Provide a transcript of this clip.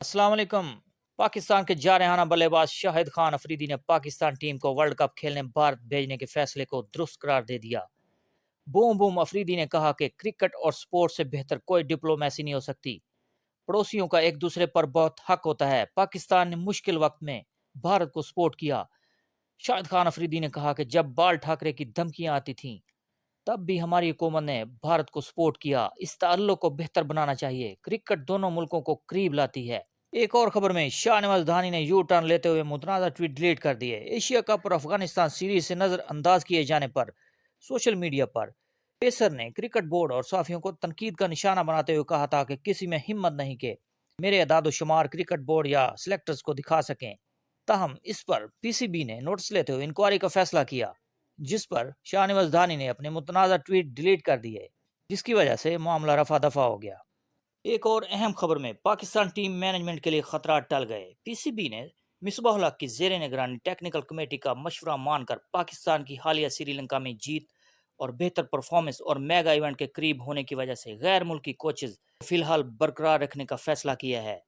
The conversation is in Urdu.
السلام علیکم۔ پاکستان کے جارحانہ بلے باز شاہد خان افریدی نے پاکستان ٹیم کو ورلڈ کپ کھیلنے بھارت بھیجنے کے فیصلے کو درست قرار دے دیا۔ بوم بوم افریدی نے کہا کہ کرکٹ اور سپورٹ سے بہتر کوئی ڈپلومیسی نہیں ہو سکتی۔ پڑوسیوں کا ایک دوسرے پر بہت حق ہوتا ہے۔ پاکستان نے مشکل وقت میں بھارت کو سپورٹ کیا۔ شاہد خان افریدی نے کہا کہ جب بال ٹھاکرے کی دھمکیاں آتی تھیں تب بھی ہماری حکومت نے بھارت کو سپورٹ کیا۔ اس تعلق کو بہتر بنانا چاہیے۔ کرکٹ دونوں ملکوں کو قریب لاتی ہے۔ ایک اور خبر میں شاہ نواز دھانی نے یو ٹرن لیتے ہوئے متنازع ٹویٹ ڈیلیٹ کر دیے۔ ایشیا کپ اور افغانستان سیریز سے نظر انداز کیے جانے پر سوشل میڈیا پر پیسر نے کرکٹ بورڈ اور صحافیوں کو تنقید کا نشانہ بناتے ہوئے کہا تھا کہ کسی میں ہمت نہیں کہ میرے اعداد و شمار کرکٹ بورڈ یا سلیکٹرز کو دکھا سکیں۔ تاہم اس پر پی سی بی نے نوٹس لیتے ہوئے انکوائری کا فیصلہ کیا، جس پر شاہ نواز دھانی نے اپنے متنازع ٹویٹ ڈیلیٹ کر دیے، جس کی وجہ سے معاملہ رفع دفع ہو گیا۔ ایک اور اہم خبر میں پاکستان ٹیم مینجمنٹ کے لیے خطرات ٹل گئے۔ پی سی بی نے مصباح الحق کی زیر نگرانی ٹیکنیکل کمیٹی کا مشورہ مان کر پاکستان کی حالیہ سری لنکا میں جیت اور بہتر پرفارمنس اور میگا ایونٹ کے قریب ہونے کی وجہ سے غیر ملکی کوچز فی الحال برقرار رکھنے کا فیصلہ کیا ہے۔